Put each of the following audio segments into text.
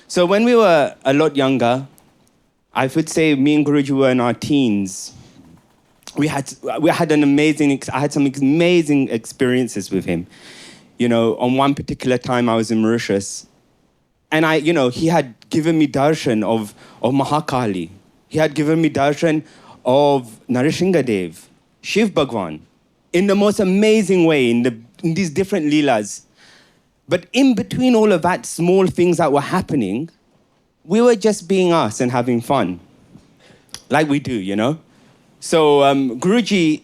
So when we were a lot younger, I would say me and Guruji were in our teens. I had some amazing experiences with him. You know, on one particular time I was in Mauritius, and he had given me darshan of Mahakali. He had given me darshan of Narishingadev, Shiv Bhagwan, in the most amazing way, in these different leelas. But in between all of that, small things that were happening, we were just being us and having fun, like we do, you know? So Guruji,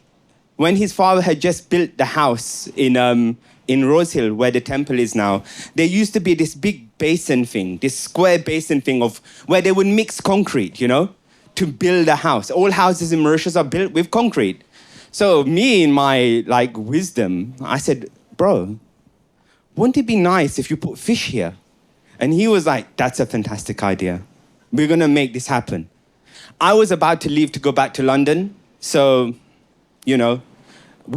when his father had just built the house in Rose Hill, where the temple is now, there used to be this big basin thing, this square basin thing of where they would mix concrete, you know, to build a house. All houses in Mauritius are built with concrete. So me, in my wisdom, I said, bro, wouldn't it be nice if you put fish here? And he was like, that's a fantastic idea. We're going to make this happen. I was about to leave to go back to London. So, we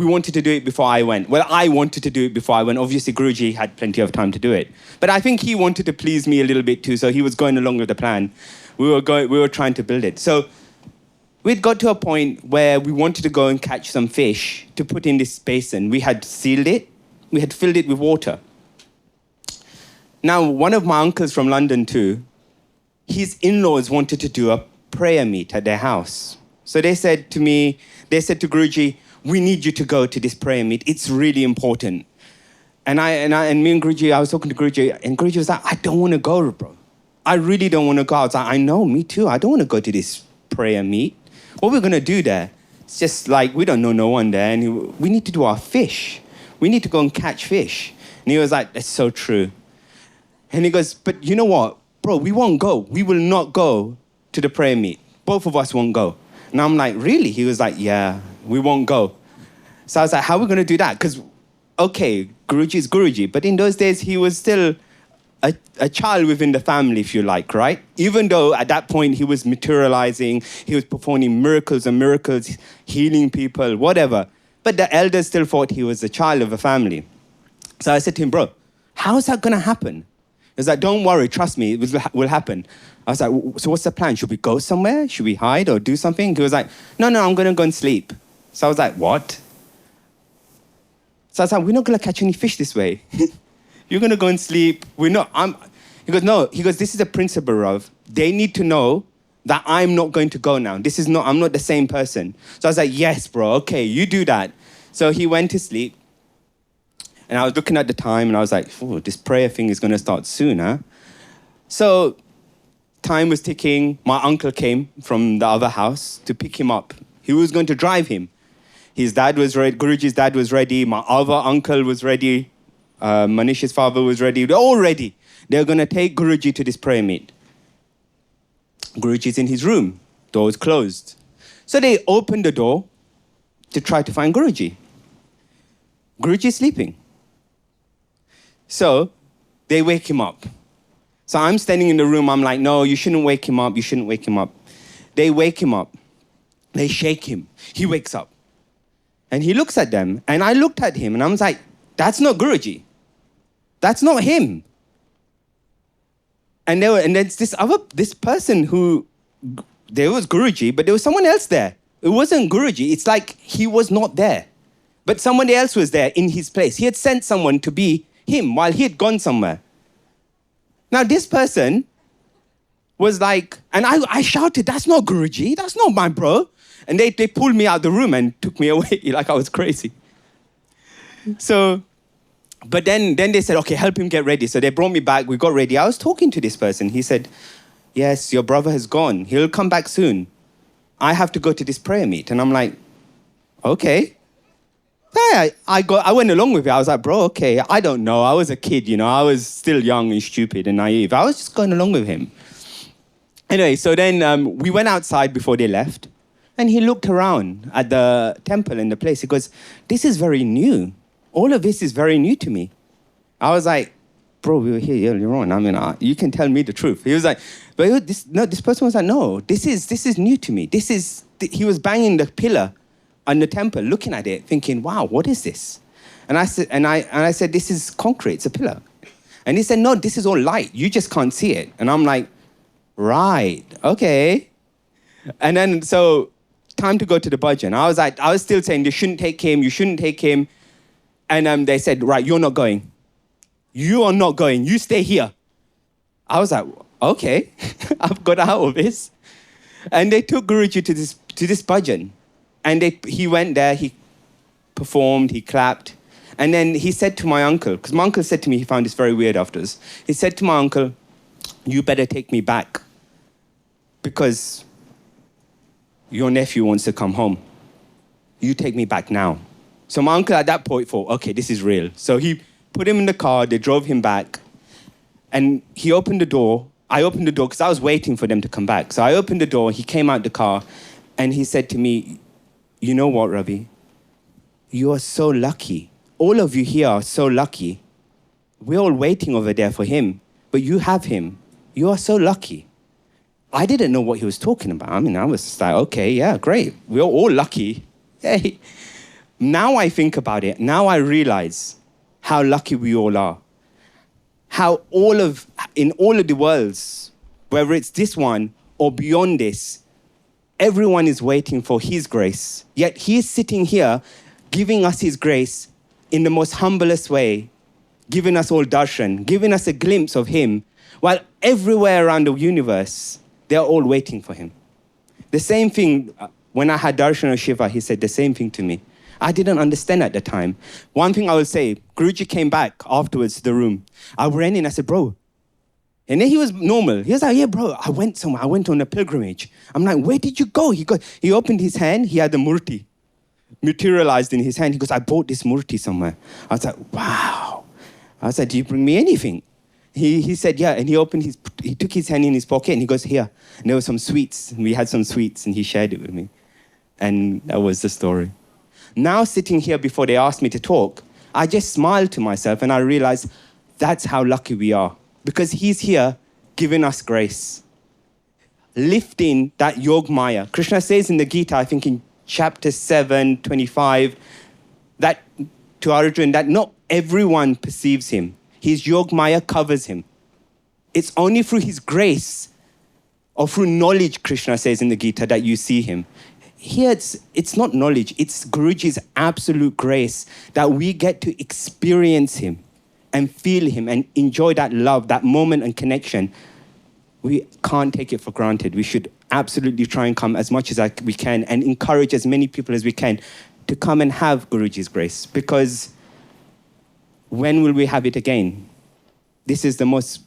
wanted to do it before I went. Well, I wanted to do it before I went. Obviously, Guruji had plenty of time to do it. But I think he wanted to please me a little bit too, so he was going along with the plan. We were trying to build it. So we'd got to a point where we wanted to go and catch some fish to put in this basin. We had sealed it. We had filled it with water. Now, one of my uncles from London too, his in-laws wanted to do a prayer meet at their house. So they said to Guruji, we need you to go to this prayer meet. It's really important. And me and Guruji, I was talking to Guruji, and Guruji was like, I don't want to go, bro. I really don't want to go. I was like, I know, me too. I don't want to go to this prayer meet. What we're going to do there, it's just like, we don't know no one there, and we need to do our fish. We need to go and catch fish. And he was like, that's so true. And he goes, but you know what, bro, we won't go. We will not go to the prayer meet. Both of us won't go. And I'm like, really? He was like, yeah, we won't go. So I was like, how are we going to do that? Because, okay, Guruji is Guruji, but in those days, he was still a child within the family, if you like, right? Even though at that point, he was materializing, he was performing miracles and miracles, healing people, whatever. But the elders still thought he was a child of a family. So I said to him, bro, how is that going to happen? He was like, don't worry, trust me, it will happen. I was like, so what's the plan? Should we go somewhere? Should we hide or do something? He was like, no, I'm going to go and sleep. So I was like, what? So I was like, we're not going to catch any fish this way. You're going to go and sleep. He goes, no. He goes, this is a principle of, they need to know that I'm not going to go now. I'm not the same person. So I was like, yes, bro, okay, you do that. So he went to sleep. And I was looking at the time and I was like, oh, this prayer thing is going to start soon, huh? So time was ticking. My uncle came from the other house to pick him up. He was going to drive him. His dad was ready. Guruji's dad was ready. My other uncle was ready. Manish's father was ready. They're all ready. They're going to take Guruji to this prayer meet. Guruji's in his room. Door is closed. So they opened the door to try to find Guruji. Guruji is sleeping. So they wake him up. So I'm standing in the room. I'm like, no, you shouldn't wake him up. You shouldn't wake him up. They wake him up. They shake him. He wakes up. And he looks at them. And I looked at him and I was like, that's not Guruji. That's not him. And there's this person who, there was Guruji, but there was someone else there. It wasn't Guruji. It's like he was not there. But somebody else was there in his place. He had sent someone to be him while he had gone somewhere. Now this person was like, and I shouted, that's not Guruji. That's not my bro. And they pulled me out of the room and took me away like I was crazy. So, but then they said, okay, help him get ready. So they brought me back. We got ready. I was talking to this person. He said, yes, your brother has gone. He'll come back soon. I have to go to this prayer meet. And I'm like, okay. Yeah, I went along with it. I was like, bro, okay, I don't know. I was a kid, I was still young and stupid and naive. I was just going along with him. Anyway, so then we went outside before they left. And he looked around at the temple and the place. He goes, this is very new. All of this is very new to me. I was like, bro, we were here earlier on. I mean, you can tell me the truth. He was like, but this person was like, no, this is new to me. He was banging the pillar on the temple, looking at it, thinking, wow, what is this? And I said, this is concrete, it's a pillar. And he said, no, this is all light. You just can't see it. And I'm like, right, okay. And then, so, time to go to the bhajan. I was still saying, you shouldn't take him. And they said, right, you're not going. You are not going. You stay here. I was like, okay, I've got out of this. And they took Guruji to this bhajan. And he went there, he performed, he clapped. And then he said to my uncle, because my uncle said to me, he found this very weird afterwards. He said to my uncle, you better take me back because your nephew wants to come home. You take me back now. So my uncle at that point thought, okay, this is real. So he put him in the car, they drove him back, and he opened the door. I opened the door because I was waiting for them to come back. So I opened the door, he came out the car, and he said to me, you know what, Ravi? You are so lucky. All of you here are so lucky. We're all waiting over there for him, but you have him. You are so lucky. I didn't know what he was talking about. I mean, I was just like, okay, yeah, great. We're all lucky. Hey. Now I think about it. Now I realize how lucky we all are. How in all of the worlds, whether it's this one or beyond this, everyone is waiting for his grace. Yet he's sitting here giving us his grace in the most humblest way, giving us all darshan, giving us a glimpse of him, while everywhere around the universe, they're all waiting for him. The same thing, when I had darshan of Shiva, he said the same thing to me. I didn't understand at the time. One thing I will say, Guruji came back afterwards to the room. I ran in, I said, bro. And then he was normal. He was like, yeah, bro, I went somewhere. I went on a pilgrimage. I'm like, where did you go? He opened his hand, he had the murti materialized in his hand. He goes, I bought this murti somewhere. I was like, wow. I said, do you bring me anything? He said, yeah. And he took his hand in his pocket and he goes, here. And there were some sweets. And we had some sweets and he shared it with me. And that was the story. Now sitting here before they asked me to talk, I just smiled to myself and I realized that's how lucky we are. Because he's here giving us grace. Lifting that yog maya. Krishna says in the Gita, I think in chapter 7, 25, that to Arjuna, that not everyone perceives him. His yog maya covers him. It's only through his grace or through knowledge, Krishna says in the Gita, that you see him. Here it's not knowledge, it's Guruji's absolute grace that we get to experience him and feel him and enjoy that love, that moment and connection. We can't take it for granted. We should absolutely try and come as much as we can and encourage as many people as we can to come and have Guruji's grace, because when will we have it again? This is the most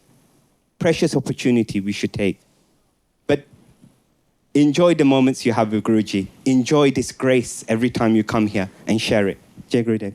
precious opportunity we should take. But enjoy the moments you have with Guruji. Enjoy this grace every time you come here and share it. Jai Gurudev.